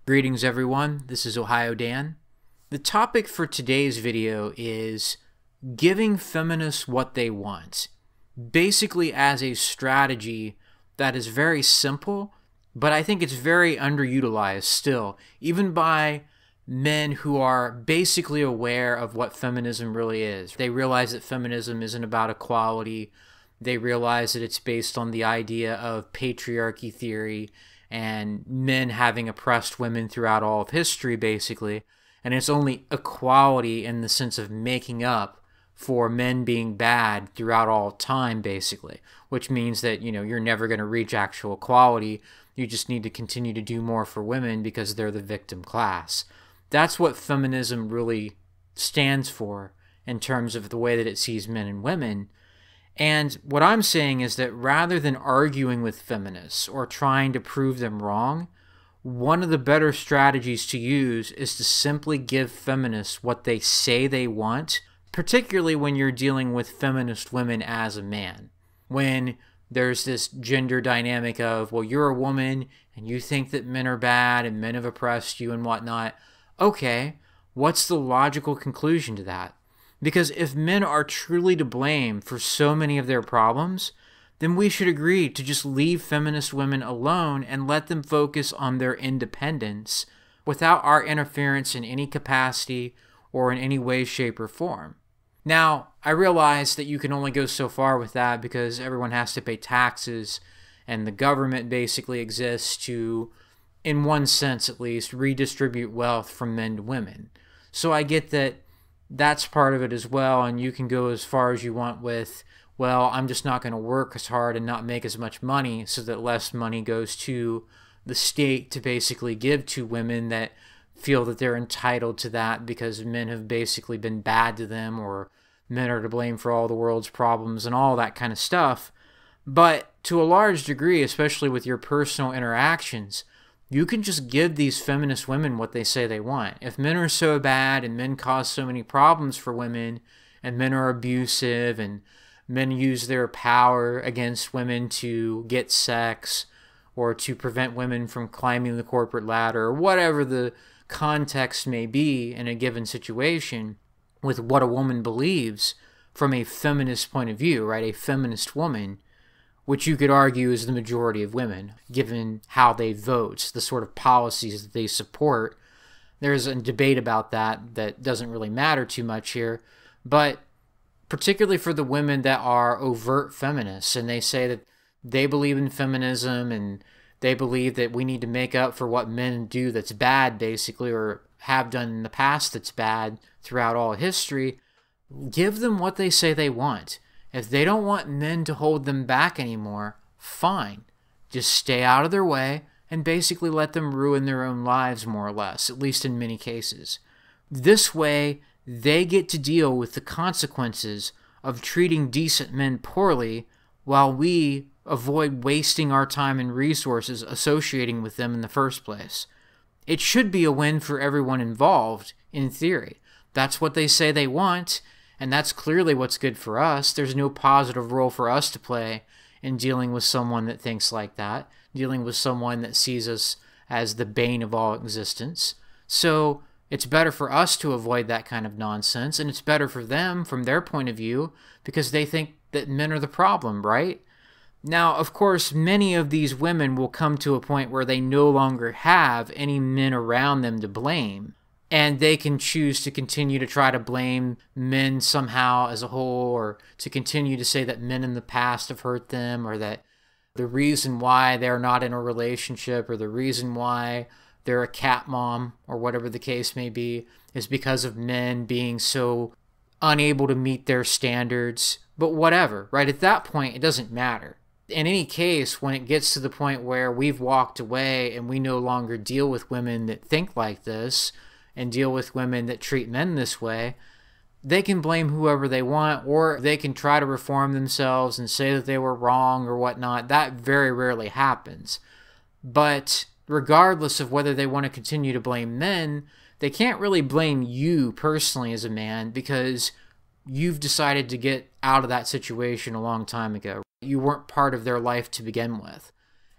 Greetings everyone, this is Ohio Dan. The topic for today's video is giving feminists what they want, basically as a strategy that is very simple, but I think it's very underutilized still, even by men who are basically aware of what feminism really is. They realize that feminism isn't about equality. They realize that it's based on the idea of patriarchy theory and men having oppressed women throughout all of history, basically. And it's only equality in the sense of making up for men being bad throughout all time, basically. Which means that, you're never going to reach actual equality. You just need to continue to do more for women because they're the victim class. That's what feminism really stands for in terms of the way that it sees men and women. And what I'm saying is that rather than arguing with feminists or trying to prove them wrong, one of the better strategies to use is to simply give feminists what they say they want, particularly when you're dealing with feminist women as a man. When there's this gender dynamic of, well, you're a woman and you think that men are bad and men have oppressed you and whatnot. Okay, what's the logical conclusion to that? Because if men are truly to blame for so many of their problems, then we should agree to just leave feminist women alone and let them focus on their independence without our interference in any capacity or in any way, shape, or form. Now, I realize that you can only go so far with that because everyone has to pay taxes and the government basically exists to, in one sense at least, redistribute wealth from men to women. So I get that that's part of it as well, and you can go as far as you want with, well, I'm just not going to work as hard and not make as much money so that less money goes to the state to basically give to women that feel that they're entitled to that because men have basically been bad to them or men are to blame for all the world's problems and all that kind of stuff. But to a large degree, especially with your personal interactions, you can just give these feminist women what they say they want. If men are so bad and men cause so many problems for women and men are abusive and men use their power against women to get sex or to prevent women from climbing the corporate ladder or whatever the context may be in a given situation with what a woman believes from a feminist point of view, right? A feminist woman, which you could argue is the majority of women, given how they vote, the sort of policies that they support. There's a debate about that doesn't really matter too much here, but particularly for the women that are overt feminists, and they say that they believe in feminism and they believe that we need to make up for what men do that's bad, basically, or have done in the past that's bad throughout all history, give them what they say they want. If they don't want men to hold them back anymore, fine. Just stay out of their way and basically let them ruin their own lives more or less, at least in many cases. This way, they get to deal with the consequences of treating decent men poorly while we avoid wasting our time and resources associating with them in the first place. It should be a win for everyone involved, in theory. That's what they say they want, and that's clearly what's good for us. There's no positive role for us to play in dealing with someone that thinks like that, dealing with someone that sees us as the bane of all existence. So it's better for us to avoid that kind of nonsense, and it's better for them from their point of view because they think that men are the problem, right? Now, of course, many of these women will come to a point where they no longer have any men around them to blame. And they can choose to continue to try to blame men somehow as a whole, or to continue to say that men in the past have hurt them, or that the reason why they're not in a relationship, or the reason why they're a cat mom, or whatever the case may be, is because of men being so unable to meet their standards. But whatever, right? At that point, it doesn't matter. In any case, when it gets to the point where we've walked away and we no longer deal with women that think like this, and deal with women that treat men this way, they can blame whoever they want, or they can try to reform themselves and say that they were wrong or whatnot. That very rarely happens. But regardless of whether they want to continue to blame men, they can't really blame you personally as a man because you've decided to get out of that situation a long time ago. You weren't part of their life to begin with.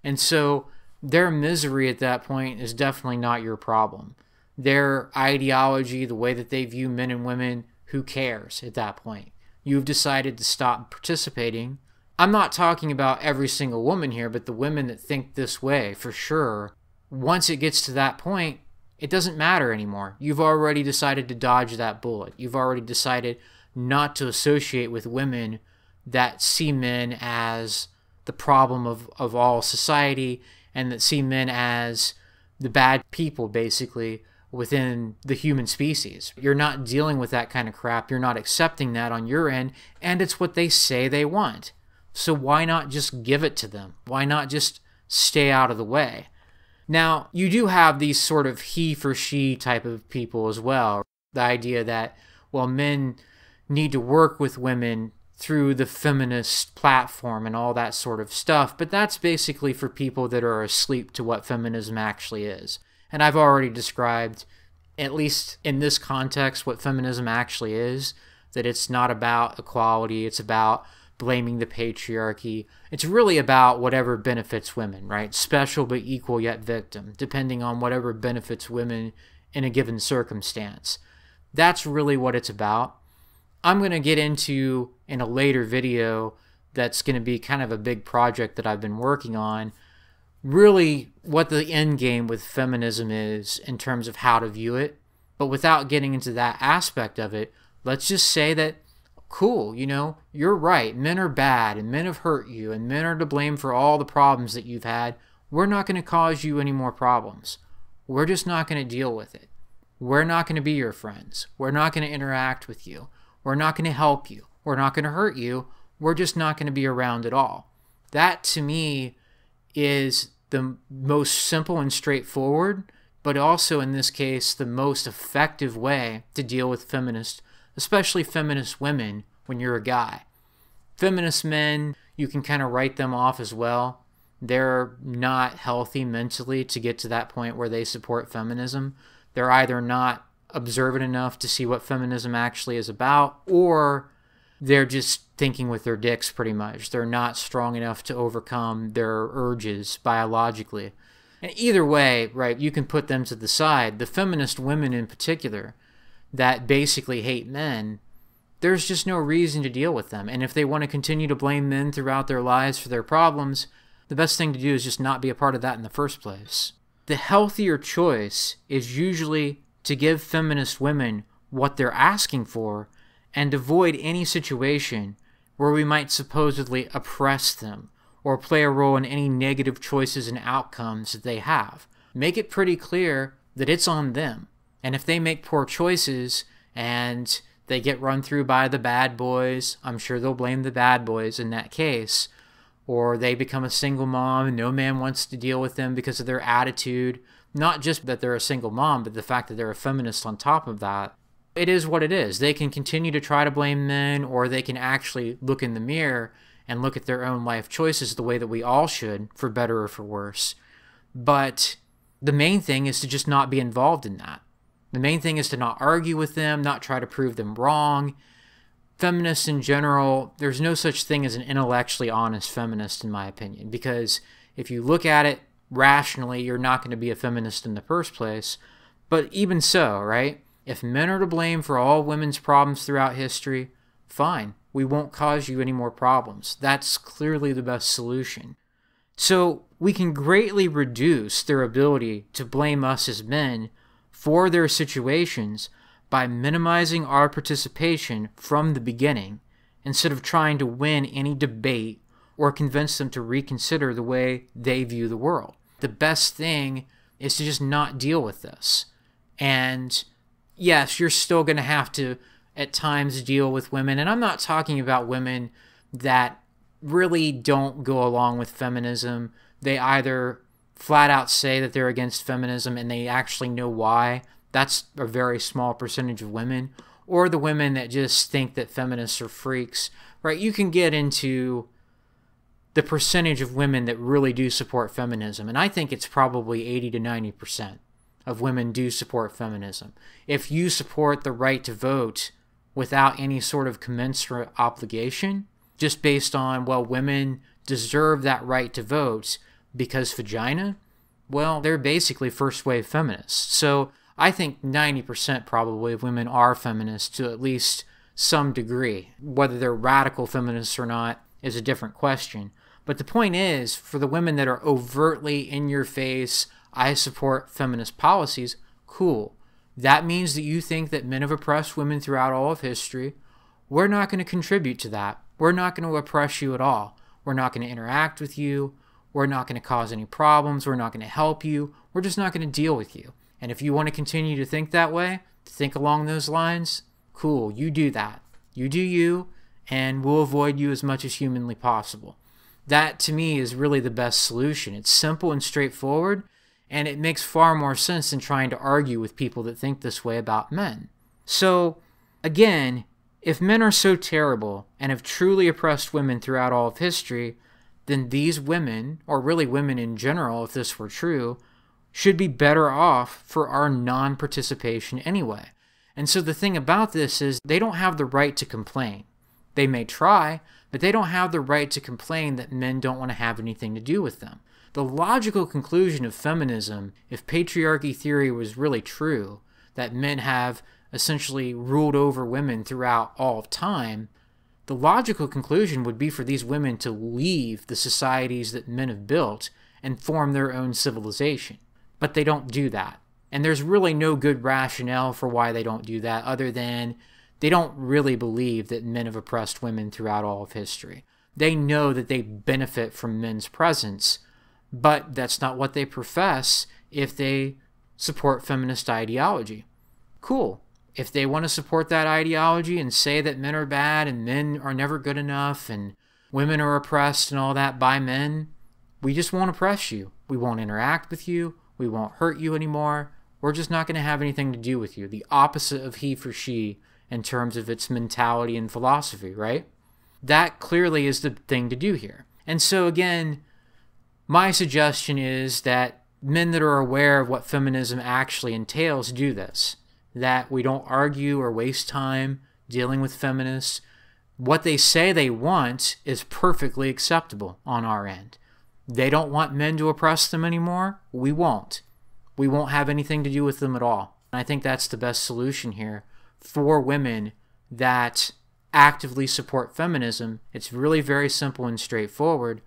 And so their misery at that point is definitely not your problem. Their ideology, the way that they view men and women, who cares at that point? You've decided to stop participating. I'm not talking about every single woman here, but the women that think this way, for sure, once it gets to that point, it doesn't matter anymore. You've already decided to dodge that bullet. You've already decided not to associate with women that see men as the problem of all society and that see men as the bad people, basically, within the human species. You're not dealing with that kind of crap. You're not accepting that on your end, and it's what they say they want. So why not just give it to them? Why not just stay out of the way? Now, you do have these sort of he for she type of people as well. The idea that, well, men need to work with women through the feminist platform and all that sort of stuff, but that's basically for people that are asleep to what feminism actually is. And I've already described, at least in this context, what feminism actually is, that it's not about equality, it's about blaming the patriarchy. It's really about whatever benefits women, right? Special but equal yet victim, depending on whatever benefits women in a given circumstance. That's really what it's about. I'm going to get into, in a later video, that's going to be kind of a big project that I've been working on, really what the end game with feminism is in terms of how to view it. But without getting into that aspect of it, let's just say that, cool, you know, you're right, men are bad and men have hurt you and men are to blame for all the problems that you've had. We're not going to cause you any more problems. We're just not going to deal with it. We're not going to be your friends. We're not going to interact with you. We're not going to help you. We're not going to hurt you. We're just not going to be around at all. That, to me, is the most simple and straightforward, but also, in this case, the most effective way to deal with feminists, especially feminist women, when you're a guy. Feminist men, you can kind of write them off as well. They're not healthy mentally to get to that point where they support feminism. They're either not observant enough to see what feminism actually is about, or they're just thinking with their dicks, pretty much. They're not strong enough to overcome their urges biologically. And either way, right, you can put them to the side. The feminist women in particular that basically hate men, there's just no reason to deal with them. And if they want to continue to blame men throughout their lives for their problems, the best thing to do is just not be a part of that in the first place. The healthier choice is usually to give feminist women what they're asking for and avoid any situation where we might supposedly oppress them or play a role in any negative choices and outcomes that they have. Make it pretty clear that it's on them. And if they make poor choices and they get run through by the bad boys, I'm sure they'll blame the bad boys in that case. Or they become a single mom and no man wants to deal with them because of their attitude. Not just that they're a single mom, but the fact that they're a feminist on top of that. It is what it is. They can continue to try to blame men, or they can actually look in the mirror and look at their own life choices the way that we all should, for better or for worse. But the main thing is to just not be involved in that. The main thing is to not argue with them, not try to prove them wrong. Feminists in general, there's no such thing as an intellectually honest feminist, in my opinion, because if you look at it rationally, you're not going to be a feminist in the first place. But even so, right? If men are to blame for all women's problems throughout history, fine. We won't cause you any more problems. That's clearly the best solution. So we can greatly reduce their ability to blame us as men for their situations by minimizing our participation from the beginning, instead of trying to win any debate or convince them to reconsider the way they view the world. The best thing is to just not deal with this. And yes, you're still going to have to, at times, deal with women. And I'm not talking about women that really don't go along with feminism. They either flat out say that they're against feminism and they actually know why. That's a very small percentage of women. Or the women that just think that feminists are freaks, right? You can get into the percentage of women that really do support feminism. And I think it's probably 80 to 90% of women do support feminism. If you support the right to vote without any sort of commensurate obligation, just based on, well, women deserve that right to vote because vagina, well, they're basically first-wave feminists. So I think 90% probably of women are feminists to at least some degree. Whether they're radical feminists or not is a different question. But the point is, for the women that are overtly in your face, I support feminist policies, cool. That means that you think that men have oppressed women throughout all of history. We're not going to contribute to that. We're not going to oppress you at all. We're not going to interact with you. We're not going to cause any problems. We're not going to help you. We're just not going to deal with you. And if you want to continue to think that way, to think along those lines, cool, you do that. You do you, and we'll avoid you as much as humanly possible. That, to me, is really the best solution. It's simple and straightforward, and it makes far more sense than trying to argue with people that think this way about men. So, again, if men are so terrible and have truly oppressed women throughout all of history, then these women, or really women in general, if this were true, should be better off for our non-participation anyway. And so the thing about this is they don't have the right to complain. They may try, but they don't have the right to complain that men don't want to have anything to do with them. The logical conclusion of feminism, if patriarchy theory was really true, that men have essentially ruled over women throughout all of time, the logical conclusion would be for these women to leave the societies that men have built and form their own civilization. But they don't do that. And there's really no good rationale for why they don't do that other than they don't really believe that men have oppressed women throughout all of history. They know that they benefit from men's presence, but that's not what they profess if they support feminist ideology. Cool. If they want to support that ideology and say that men are bad and men are never good enough and women are oppressed and all that by men, we just won't oppress you. We won't interact with you. We won't hurt you anymore. We're just not going to have anything to do with you. The opposite of he for she in terms of its mentality and philosophy, right? That clearly is the thing to do here. And so again, my suggestion is that men that are aware of what feminism actually entails do this. That we don't argue or waste time dealing with feminists. What they say they want is perfectly acceptable on our end. They don't want men to oppress them anymore. We won't. We won't have anything to do with them at all. And I think that's the best solution here for women that actively support feminism. It's really very simple and straightforward.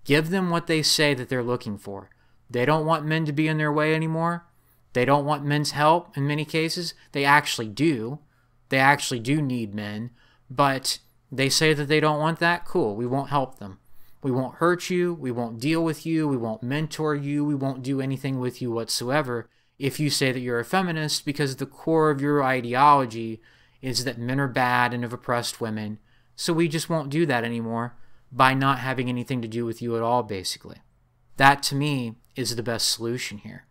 Give them what they say that they're looking for. They don't want men to be in their way anymore. They don't want men's help in many cases. They actually do. They actually do need men. But they say that they don't want that. Cool. We won't help them. We won't hurt you. We won't deal with you. We won't mentor you. We won't do anything with you whatsoever if you say that you're a feminist, because the core of your ideology is that men are bad and have oppressed women. So we just won't do that anymore by not having anything to do with you at all, basically. That, to me, is the best solution here.